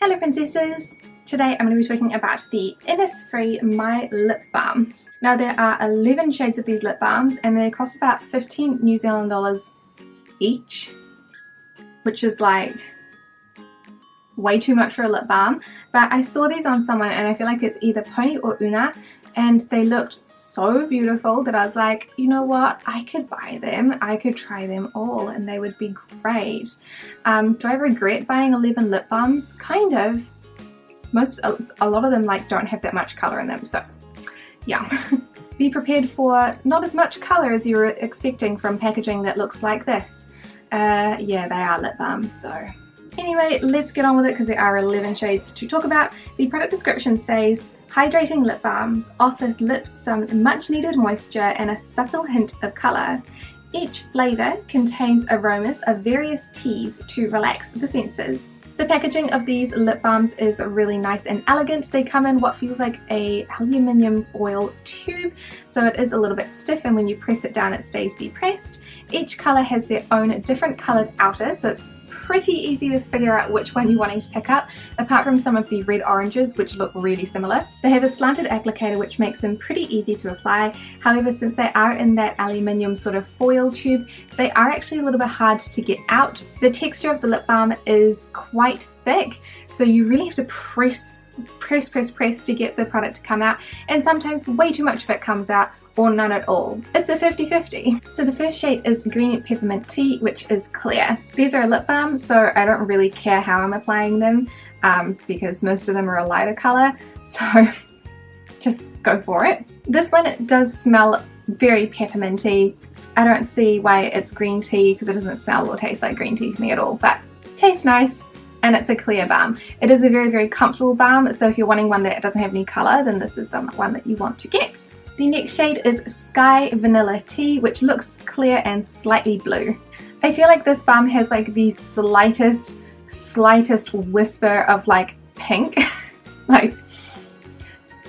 Hello princesses! Today I'm going to be talking about the Innisfree My Lip Balms. Now there are 11 shades of these lip balms and they cost about 15 New Zealand dollars each, which is like way too much for a lip balm. But I saw these on someone and I feel like it's either Pony or Una, and they looked so beautiful that I was like, you know what, I could buy them, I could try them all and they would be great. Do I regret buying 11 lip balms? Kind of. A lot of them like don't have that much colour in them, so yeah. Be prepared for not as much colour as you were expecting from packaging that looks like this. Yeah, they are lip balms, so anyway, let's get on with it because there are 11 shades to talk about. The product description says, hydrating lip balms offers lips some much needed moisture and a subtle hint of colour. Each flavour contains aromas of various teas to relax the senses. The packaging of these lip balms is really nice and elegant. They come in what feels like a aluminium foil tube, so it is a little bit stiff, and when you press it down it stays depressed. Each colour has their own different coloured outer, so it's pretty easy to figure out which one you're wanting to pick up, apart from some of the red oranges which look really similar. They have a slanted applicator which makes them pretty easy to apply. However, since they are in that aluminium sort of foil tube, they are actually a little bit hard to get out. The texture of the lip balm is quite thick, so you really have to press to get the product to come out, and sometimes way too much of it comes out or none at all. It's a 50-50. So the first shade is Green Peppermint Tea, which is clear. These are a lip balm, so I don't really care how I'm applying them because most of them are a lighter colour, so just go for it. This one does smell very pepperminty. I don't see why it's green tea because it doesn't smell or taste like green tea to me at all, but tastes nice. And it's a clear balm. It is a very, very comfortable balm, so if you're wanting one that doesn't have any colour, then this is the one that you want to get. The next shade is Sky Vanilla Tea, which looks clear and slightly blue. I feel like this balm has like the slightest whisper of like pink. Like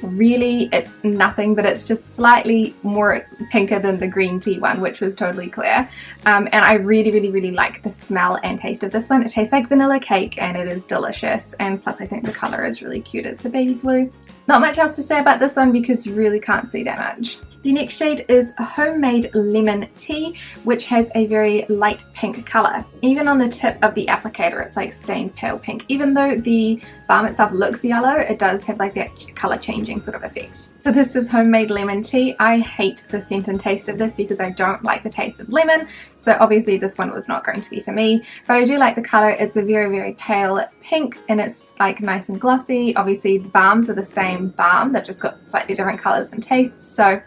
really it's nothing, but it's just slightly more pinker than the green tea one, which was totally clear. And I really like the smell and taste of this one. It tastes like vanilla cake and it is delicious, and plus I think the colour is really cute as the baby blue. Not much else to say about this one because you really can't see that much. The next shade is Homemade Lemon Tea, which has a very light pink colour. Even on the tip of the applicator it's like stained pale pink. Even though the balm itself looks yellow, it does have like that colour changing sort of effect. So this is Homemade Lemon Tea. I hate the scent and taste of this because I don't like the taste of lemon, so obviously this one was not going to be for me, but I do like the colour. It's a very pale pink and it's like nice and glossy. Obviously the balms are the same balm, they've just got slightly different colours and tastes, so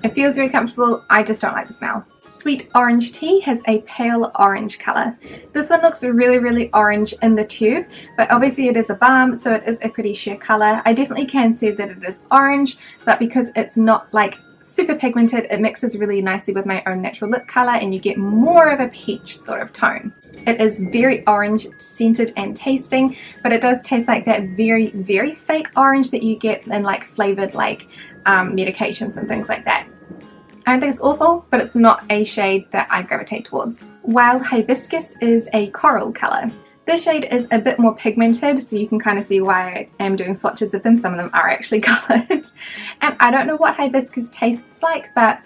it feels very comfortable. I just don't like the smell. Sweet Orange Tea has a pale orange colour. This one looks really orange in the tube, but obviously it is a balm, so it is a pretty sheer colour. I definitely can see that it is orange, but because it's not like super pigmented, it mixes really nicely with my own natural lip colour and you get more of a peach sort of tone. It is very orange scented and tasting, but it does taste like that very fake orange that you get in like flavoured like medications and things like that. I don't think it's awful, but it's not a shade that I gravitate towards. Wild Hibiscus is a coral colour. This shade is a bit more pigmented, so you can kind of see why I am doing swatches of them. Some of them are actually coloured. And I don't know what hibiscus tastes like, but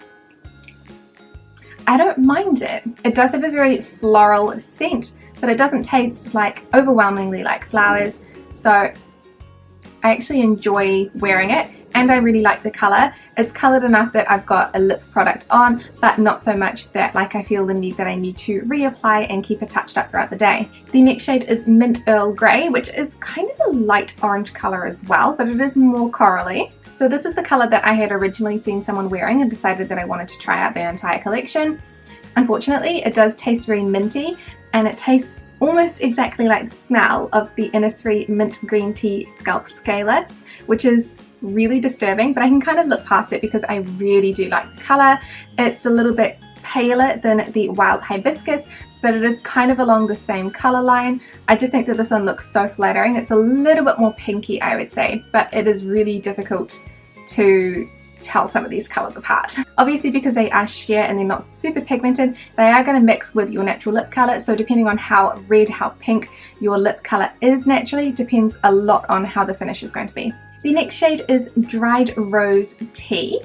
I don't mind it. It does have a very floral scent, but it doesn't taste like overwhelmingly like flowers, so I actually enjoy wearing it. And I really like the colour. It's coloured enough that I've got a lip product on, but not so much that like I feel the need that I need to reapply and keep it touched up throughout the day. The next shade is Mint Earl Grey, which is kind of a light orange colour as well, but it is more corally. So this is the colour that I had originally seen someone wearing and decided that I wanted to try out their entire collection. Unfortunately, it does taste very minty, and it tastes almost exactly like the smell of the Innisfree Mint Green Tea Scalp Scaler, which is really disturbing, but I can kind of look past it because I really do like the colour. It's a little bit paler than the Wild Hibiscus, but it is kind of along the same colour line. I just think that this one looks so flattering. It's a little bit more pinky, I would say, but it is really difficult to tell some of these colours apart. Obviously, because they are sheer and they're not super pigmented, they are going to mix with your natural lip colour, so depending on how red, how pink your lip colour is naturally, depends a lot on how the finish is going to be. The next shade is Dried Rose Tea.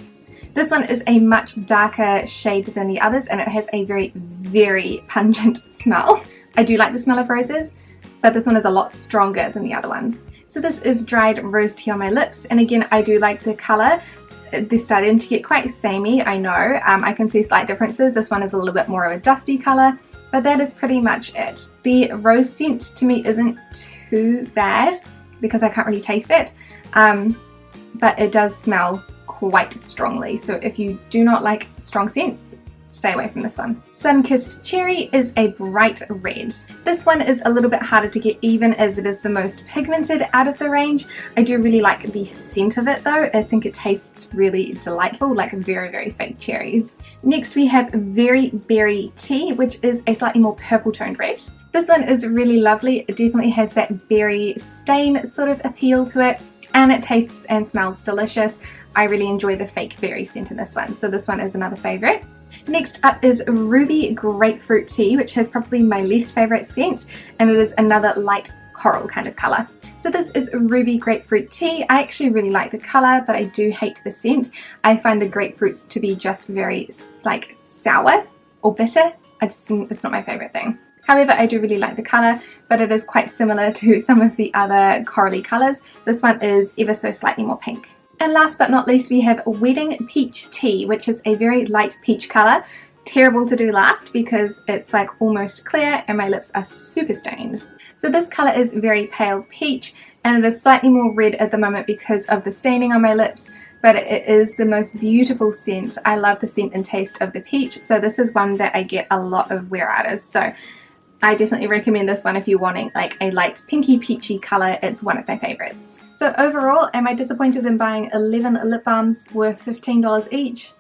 This one is a much darker shade than the others, and it has a very, very pungent smell. I do like the smell of roses, but this one is a lot stronger than the other ones. So this is Dried Rose Tea on my lips, and again, I do like the colour. They're starting to get quite samey, I know. I can see slight differences. This one is a little bit more of a dusty colour, but that is pretty much it. The rose scent to me isn't too bad because I can't really taste it, but it does smell quite strongly. So if you do not like strong scents, stay away from this one. Sun-Kissed Cherry is a bright red. This one is a little bit harder to get even as it is the most pigmented out of the range. I do really like the scent of it though. I think it tastes really delightful, like very, very fake cherries. Next we have Very Berry Tea, which is a slightly more purple toned red. This one is really lovely. It definitely has that berry stain sort of appeal to it, and it tastes and smells delicious. I really enjoy the fake berry scent in this one, so this one is another favourite. Next up is Ruby Grapefruit Tea, which has probably my least favourite scent, and it is another light coral kind of colour. So this is Ruby Grapefruit Tea. I actually really like the colour, but I do hate the scent. I find the grapefruits to be just very like sour or bitter. It's not my favourite thing. However, I do really like the colour, but it is quite similar to some of the other corally colours. This one is ever so slightly more pink. And last but not least, we have Wedding Peach Tea, which is a very light peach colour. Terrible to do last because it's like almost clear and my lips are super stained. So this colour is very pale peach, and it is slightly more red at the moment because of the staining on my lips, but it is the most beautiful scent. I love the scent and taste of the peach, so this is one that I get a lot of wear out of. So I definitely recommend this one if you're wanting like a light pinky peachy colour. It's one of my favourites. So overall, am I disappointed in buying 11 lip balms worth $15 each?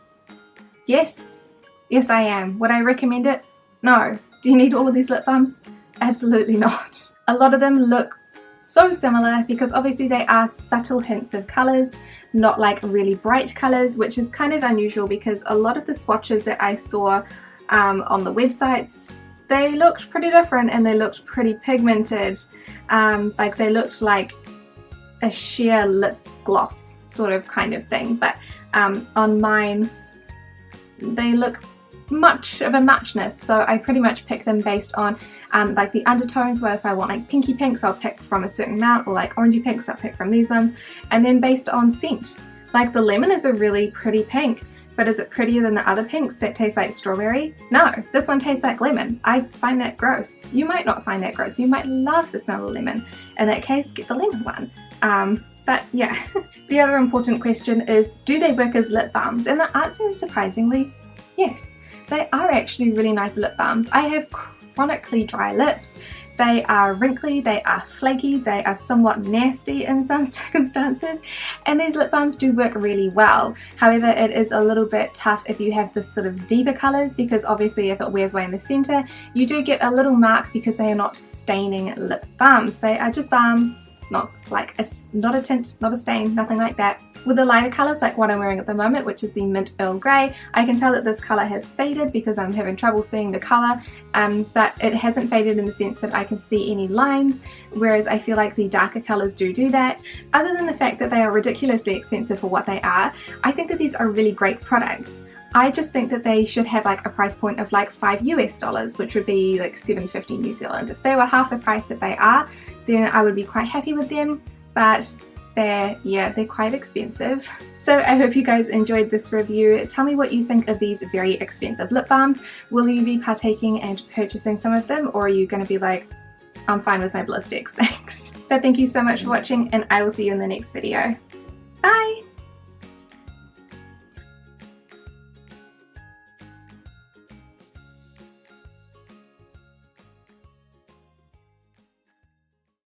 Yes. Yes, I am. Would I recommend it? No. Do you need all of these lip balms? Absolutely not. A lot of them look so similar because obviously they are subtle hints of colours, not like really bright colours, which is kind of unusual because a lot of the swatches that I saw on the websites, they looked pretty different and they looked pretty pigmented. Like they looked like a sheer lip gloss sort of kind of thing, but on mine they look much of a muchness, so I pretty much pick them based on like the undertones, where if I want like pinky pinks I'll pick from a certain amount, or like orangey pinks I'll pick from these ones, and then based on scent. Like the lemon is a really pretty pink, but is it prettier than the other pinks that taste like strawberry? No, this one tastes like lemon. I find that gross. You might not find that gross. You might love the smell of lemon. In that case, get the lemon one. But yeah, the other important question is, do they work as lip balms? And the answer is surprisingly, yes. They are actually really nice lip balms. I have chronically dry lips. They are wrinkly, they are flaky, they are somewhat nasty in some circumstances, and these lip balms do work really well. However, it is a little bit tough if you have this sort of deeper colours, because obviously if it wears away in the centre, you do get a little mark because they are not staining lip balms. They are just balms, not like not a tint, not a stain, nothing like that. With the lighter colours like what I'm wearing at the moment, which is the Mint Earl Grey, I can tell that this colour has faded because I'm having trouble seeing the colour, but it hasn't faded in the sense that I can see any lines, whereas I feel like the darker colours do that. Other than the fact that they are ridiculously expensive for what they are, I think that these are really great products. I just think that they should have like a price point of like $5 US, which would be like $7.50 New Zealand. If they were half the price that they are, then I would be quite happy with them, but they're quite expensive. So I hope you guys enjoyed this review. Tell me what you think of these very expensive lip balms. Will you be partaking and purchasing some of them, or are you going to be like, I'm fine with my Blistex, thanks. But thank you so much for watching, and I will see you in the next video. Bye!